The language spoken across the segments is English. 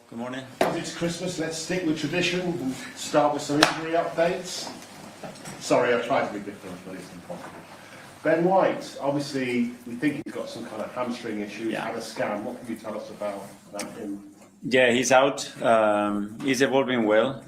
Good morning. As it's Christmas, let's stick with tradition and start with some injury updates. Sorry, I tried to be different, but it's impossible. Ben White, obviously, we think he's got some kind of hamstring issue. He's had a scan. What can you tell us about him? Yeah, he's out. He's evolving well.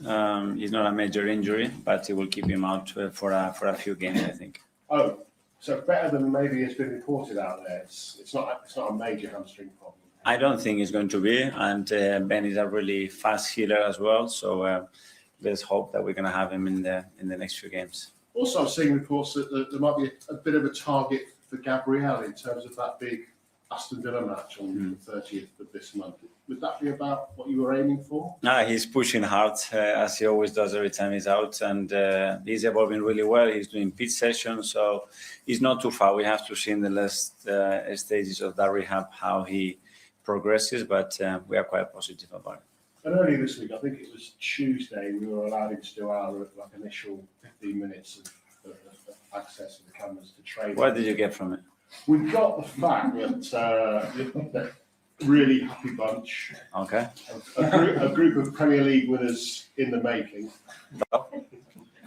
He's not a major injury, but it will keep him out for a few games, I think. Oh, so better than maybe it's been reported out there. It's not a major hamstring problem. I don't think it's going to be, and Ben is a really fast healer as well. So let's hope that we're going to have him in the next few games. Also, I'm seeing reports that there might be a bit of a target for Gabriel in terms of that big Aston Villa match on the 30th of this month. Would that be about what you were aiming for? No, he's pushing hard, as he always does every time he's out, and he's evolving really well. He's doing pitch sessions, so he's not too far. We have to see in the last stages of that rehab how he progresses, but we are quite positive about it. And earlier this week, I think it was Tuesday, we were allowed him to do our initial 15 minutes of access to the cameras to train. What did you get from it? We got the fact that really happy bunch. Okay. A group of Premier League winners in the making.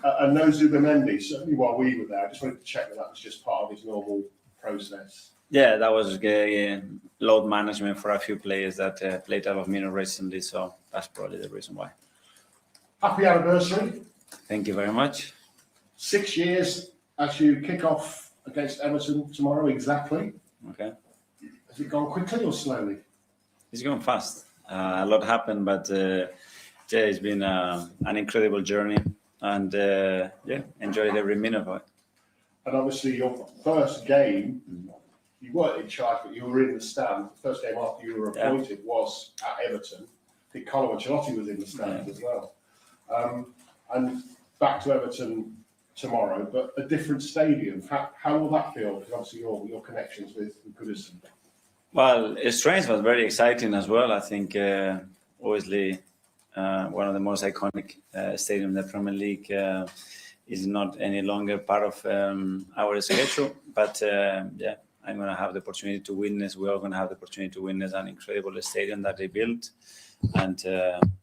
And no Zubimendi, certainly while we were there. I just wanted to check that was just part of his normal process. Yeah, that was load management for a few players that played out of minutes recently, so that's probably the reason why. Happy anniversary. Thank you very much. 6 years as you kick off against Everton tomorrow, exactly. Okay. Has it gone quickly or slowly? It's gone fast. A lot happened, but it's been an incredible journey, and enjoyed every minute of it. And obviously, your first game, you weren't in charge, but you were in the stand. The first game after you were appointed was at Everton. I think Carlo Ancelotti was in the stand as well. And back to Everton tomorrow, but a different stadium. How will that feel? Because obviously your connections with Goodison. Well, Strange was very exciting as well. I think, obviously, one of the most iconic stadiums in the Premier League. is not any longer part of our schedule. But yeah, I'm going to have the opportunity to witness. We're all going to have the opportunity to witness an incredible stadium that they built. And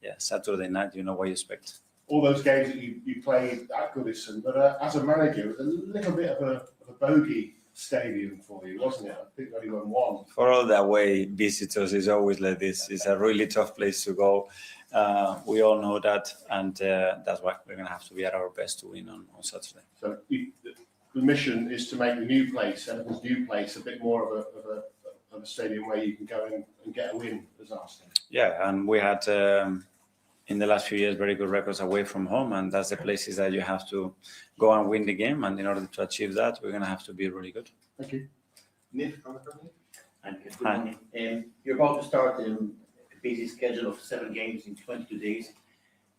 yeah, Saturday night, you know what you expect. All those games that you played at Goodison, but as a manager, it was a little bit of a bogey stadium for you, wasn't it? I think you only won one. For all the away visitors, it's always like this. It's a really tough place to go. We all know that, and that's why we're going to have to be at our best to win on Saturday. So the mission is to make the new place, Everton's new place, a bit more of a stadium where you can go in and get a win as Arsenal. Yeah, and we had in the last few years very good records away from home, and that's the places that you have to go and win the game. And in order to achieve that, we're going to have to be really good. Thank you. Nick, good morning. You're about to start a busy schedule of 7 games in 22 days.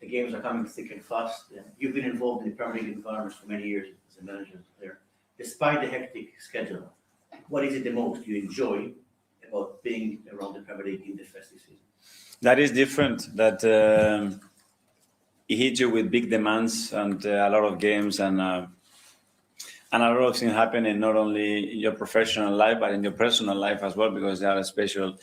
The games are coming thick and fast. You've been involved in the Premier League environment for many years as a manager there. Despite the hectic schedule, what is it the most you enjoy about being around the Premier League in the festive season? That is different. That it hits you with big demands and a lot of games and a lot of things happening not only in your professional life but in your personal life as well, because there are special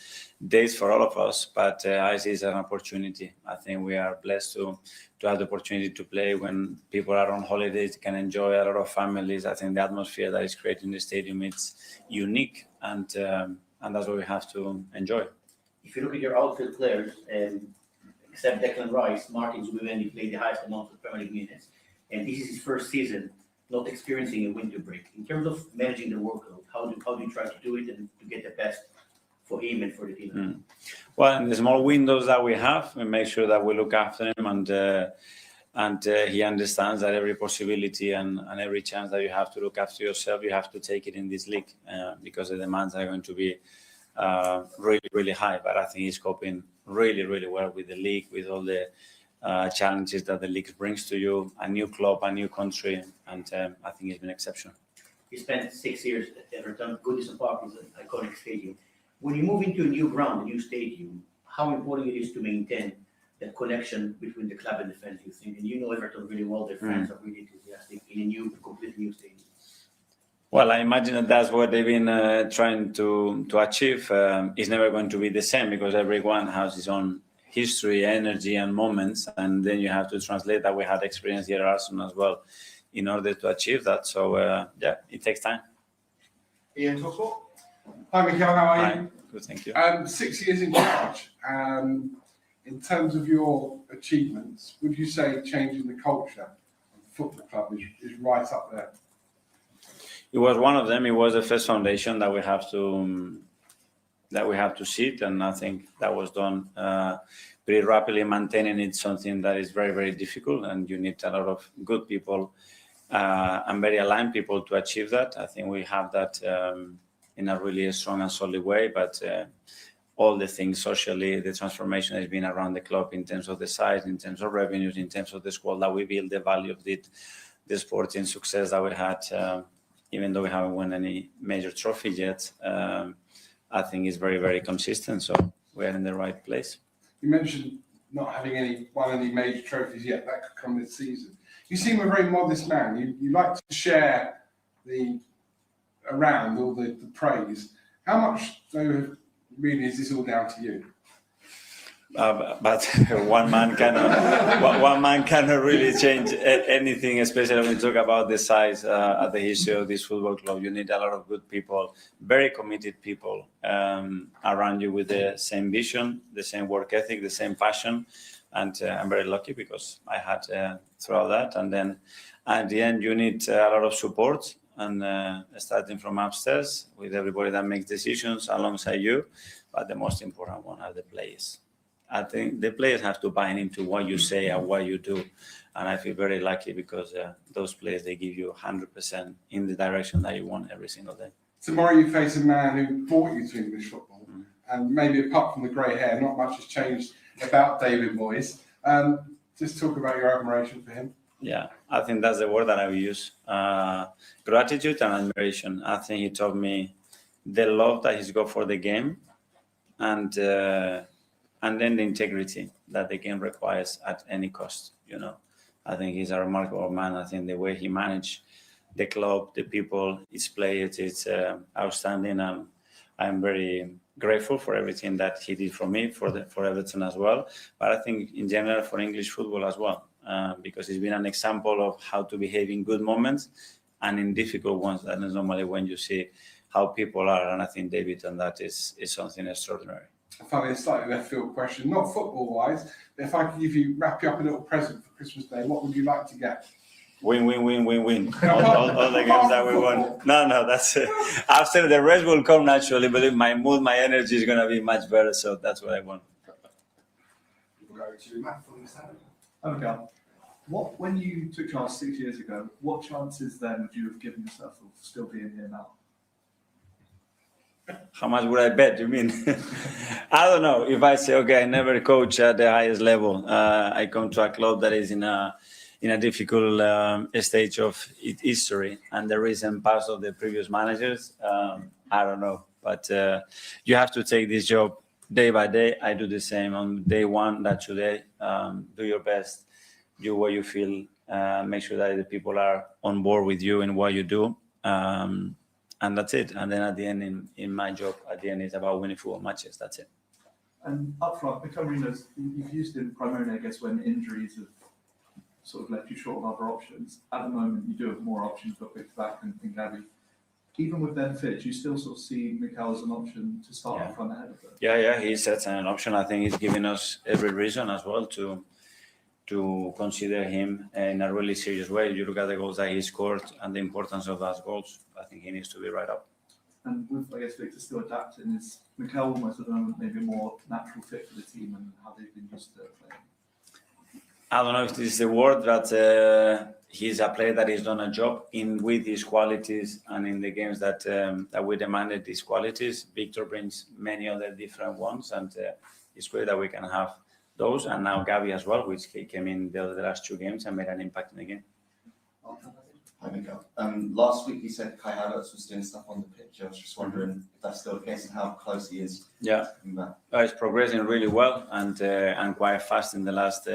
days for all of us. But I see it as an opportunity. I think we are blessed to have the opportunity to play when people are on holidays, can enjoy. A lot of families. I think the atmosphere that is created in the stadium, it's unique, and that's what we have to enjoy. If you look at your outfield players, except Declan Rice, Martin Zubimendi played the highest amount of Premier League minutes, and this is his first season not experiencing a winter break. In terms of managing the workload, how do you try to do it and to get the best for him and for the team? Well, in the small windows that we have, we make sure that we look after him, and he understands that every possibility and every chance that you have to look after yourself, you have to take it in this league, because the demands are going to be really, really high. But I think he's coping really, really well with the league, with all the challenges that the league brings to you, a new club, a new country, and I think he's been exceptional. He spent 6 years at Everton. Goodison Park is an iconic stadium. When you move into a new ground, a new stadium, how important it is to maintain that connection between the club and the fans, you think? And you know Everton really well, their fans are really enthusiastic in a completely new stadium. Well, I imagine that that's what they've been trying to achieve. It's never going to be the same because everyone has his own history, energy, and moments, and then you have to translate that. We had experience here at Arsenal as well in order to achieve that. So, yeah, it takes time. Ian Topsport. Hi, Mikel, how are you? Hi. Good, thank you. 6 years in charge. In terms of your achievements, would you say changing the culture of the football club is right up there? It was one of them. It was the first foundation that we have to sit, and I think that was done pretty rapidly. Maintaining it something that is very, very difficult, and you need a lot of good people and very aligned people to achieve that. I think we have that in a really strong and solid way, but all the things socially, the transformation has been around the club in terms of the size, in terms of revenues, in terms of the squad that we build, the value of it, the sporting success that we had, even though we haven't won any major trophy yet. I think it's very, very consistent. So we're in the right place. You mentioned not having won any major trophies yet. That could come this season. You seem a very modest man. You like to share around all the praise. How much, though, really is this all down to you? But one man cannot really change anything, especially when we talk about the size of the history of this football club. You need a lot of good people, very committed people around you with the same vision, the same work ethic, the same passion. And I'm very lucky because I had throughout that. And then at the end, you need a lot of support, and starting from upstairs with everybody that makes decisions alongside you. But the most important one are the players. I think the players have to buy into what you say and what you do. And I feel very lucky because those players, they give you 100% in the direction that you want every single day. Tomorrow you face a man who brought you to English football. And maybe apart from the grey hair, not much has changed about David Moyes. Just talk about your admiration for him. Yeah, I think that's the word that I will use. Gratitude and admiration. I think he taught me the love that he's got for the game, and then the integrity that the game requires at any cost. I think he's a remarkable man. I think the way he managed the club, the people, his players, it's outstanding. And I'm very grateful for everything that he did for me, for Everton as well. But I think in general for English football as well, because he's been an example of how to behave in good moments and in difficult ones. That is normally when you see how people are. And I think David on that is something extraordinary. Finally, a slightly left field question, not football wise, but if I could wrap you up a little present for Christmas Day, what would you like to get? Win. All the games that we won. No, that's it. After the rest will come naturally, but my mood, my energy is going to be much better. So that's what I want. We'll go to Matt from the Senate. Okay. When you took charge 6 years ago, what chances then would you have given yourself of still being here now? How much would I bet? You mean? I don't know. If I say, okay, I never coach at the highest level. I come to a club that is in a difficult stage of its history, and the recent past of the previous managers. I don't know, but you have to take this job day by day. I do the same on day one. That today, do your best, do what you feel, make sure that the people are on board with you in what you do. And that's it. And then at the end, in my job, at the end, it's about winning football matches. That's it. And up front, Mikel Arteta's, you've used him primarily, I guess, when injuries have sort of left you short of other options. At the moment, you do have more options, but with back and Gabby. Even with them fit, do you still sort of see Mikel as an option to start up front ahead of them? Yeah, he's an option. I think he's giving us every reason as well to consider him in a really serious way. You look at the goals that he scored and the importance of those goals. I think he needs to be right up. And with, I guess, Victor still adapting, is Mikel almost at the moment maybe a more natural fit for the team and how they've been used to playing? I don't know if this is the word, but he's a player that has done a job with his qualities and in the games that we demanded these qualities. Victor brings many other different ones, and it's great that we can have those. And now Gabby as well, which he came in the last 2 games and made an impact in the game. Hi, Mikel. Last week you said Kai Havertz was doing stuff on the pitch. I was just wondering if that's still the case and how close he is. Yeah, he's progressing really well and quite fast in the last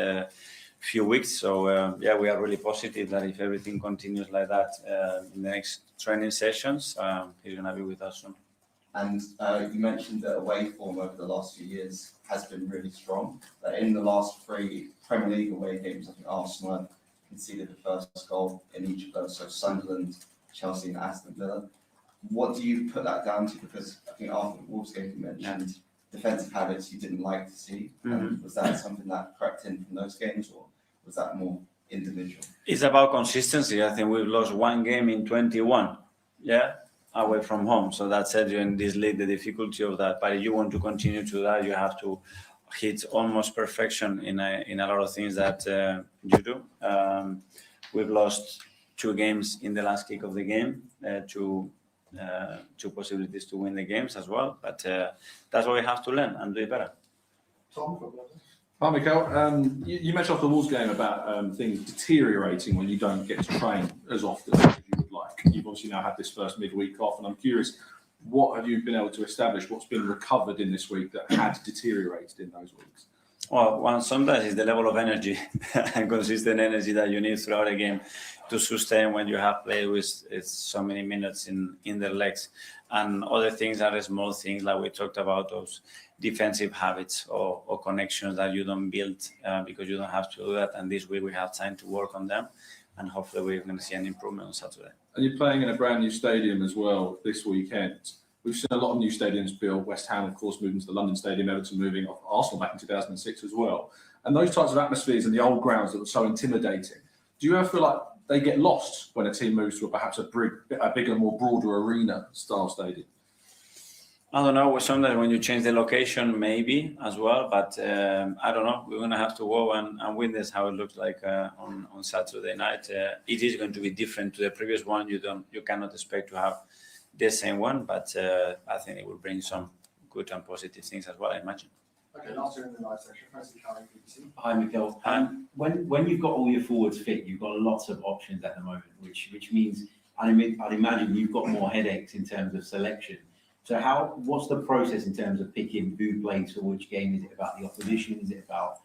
few weeks. So we are really positive that if everything continues like that in the next training sessions, he's going to be with us soon. And you mentioned that away form over the last few years has been really strong. In the last 3 Premier League away games, I think Arsenal conceded the first goal in each of those. So Sunderland, Chelsea and Aston Villa. What do you put that down to? Because I think after the Wolves game you mentioned defensive habits you didn't like to see. Was that something that crept in from those games, or was that more individual? It's about consistency. I think we've lost 1 game in 21. Away from home. So that said, in this league, the difficulty of that. But if you want to continue to that, you have to hit almost perfection in a lot of things that you do. We've lost 2 games in the last kick of the game, 2 possibilities to win the games as well. But that's what we have to learn and do it better. Tom, Hi, Mikel. You mentioned after the Wolves game about things deteriorating when you don't get to train as often as you would like. You've obviously now had this first midweek off, and I'm curious, what have you been able to establish? What's been recovered in this week that had deteriorated in those weeks? Well, one sometimes is the level of energy and consistent energy that you need throughout a game to sustain when you have played with so many minutes in their legs. And other things are small things like we talked about, those defensive habits or connections that you don't build because you don't have to do that. And this week we have time to work on them, and hopefully we're going to see an improvement on Saturday. And you're playing in a brand new stadium as well this weekend. We've seen a lot of new stadiums built. West Ham, of course, moving to the London Stadium, Everton moving off Arsenal back in 2006 as well. And those types of atmospheres in the old grounds that were so intimidating, do you ever feel like they get lost when a team moves to perhaps a bigger, more broader arena style stadium? I don't know. Sometimes when you change the location, maybe as well. But I don't know. We're going to have to go and witness how it looks like on Saturday night. It is going to be different to the previous one. You cannot expect to have the same one, but I think it will bring some good and positive things as well, I imagine. Okay, last year in the live section, Francis Carling, BBC. Hi, Mikel. When you've got all your forwards fit, you've got lots of options at the moment, which means I'd imagine you've got more headaches in terms of selection. So what's the process in terms of picking who plays for which game? Is it about the opposition? Is it about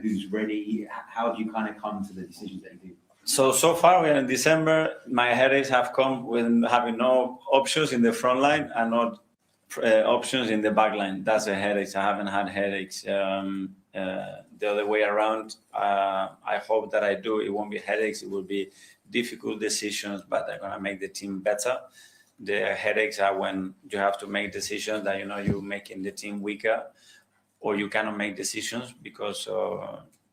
who's ready? How do you kind of come to the decisions that you do? So far we're in December. My headaches have come with having no options in the front line and not options in the back line. That's a headache. I haven't had headaches the other way around. I hope that I do. It won't be headaches. It will be difficult decisions, but they're going to make the team better. The headaches are when you have to make decisions that you're making the team weaker, or you cannot make decisions because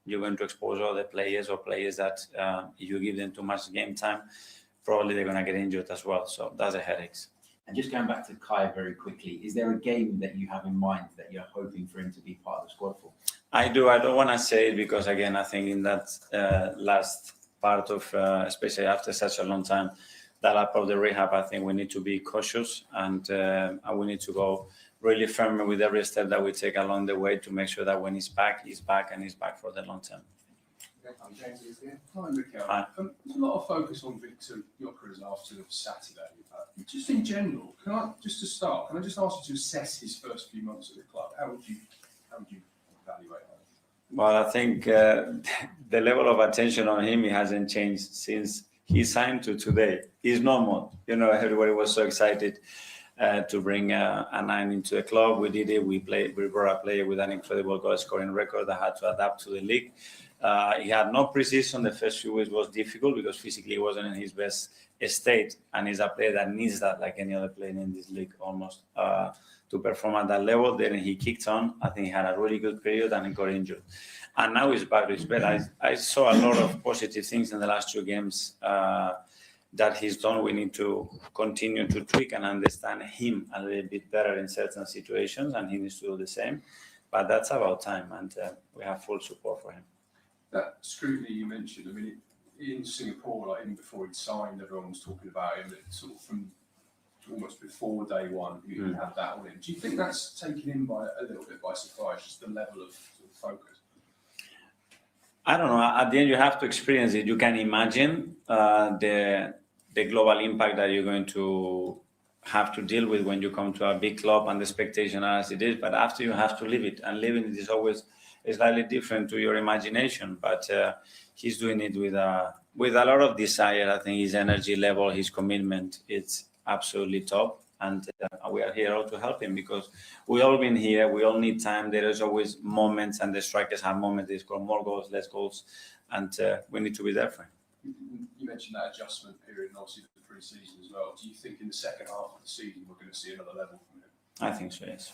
you're going to expose other players or players that if you give them too much game time, probably they're going to get injured as well. So that's the headaches. And just going back to Kai very quickly, is there a game that you have in mind that you're hoping for him to be part of the squad for? I do. I don't want to say it because, again, I think in that last part of, especially after such a long time, that part of the rehab, I think we need to be cautious and we need to go really firm with every step that we take along the way to make sure that when he's back and he's back for the long term. I'm James here. Hi, Mikel. Hi. There's a lot of focus on Victor Gyokeres after Saturday. Just in general, can I just ask you to assess his first few months at the club? How would you evaluate that? Well, I think the level of attention on him, it hasn't changed since he signed to today. He's normal. Everybody was so excited to bring a 9 into the club. We did it. We brought a player with an incredible goal scoring record that had to adapt to the league. He had no pre-season. The first few weeks was difficult because physically he wasn't in his best state, and he's a player that needs that like any other player in this league almost to perform at that level. Then he kicked on. I think he had a really good period and he got injured. And now he's back to his best. I saw a lot of positive things in the last 2 games that he's done. We need to continue to tweak and understand him a little bit better in certain situations, and he needs to do the same. But that's about time, and we have full support for him. That scrutiny you mentioned, I mean, in Singapore, like even before he'd signed, everyone was talking about him, sort of from almost before day one, he had that on him. Do you think that's taken him a little bit by surprise, just the level of sort of focus? I don't know. At the end, you have to experience it. You can imagine the global impact that you're going to have to deal with when you come to a big club and the expectation as it is. But after you have to live it, and living it is always slightly different to your imagination. But he's doing it with a lot of desire. I think his energy level, his commitment, it's absolutely top. And we are here all to help him because we all been here. We all need time. There is always moments, and the strikers have moments. They score more goals, less goals, and we need to be there for him. You mentioned that adjustment period and obviously the pre-season as well. Do you think in the second half of the season we're going to see another level from him? I think so, yes.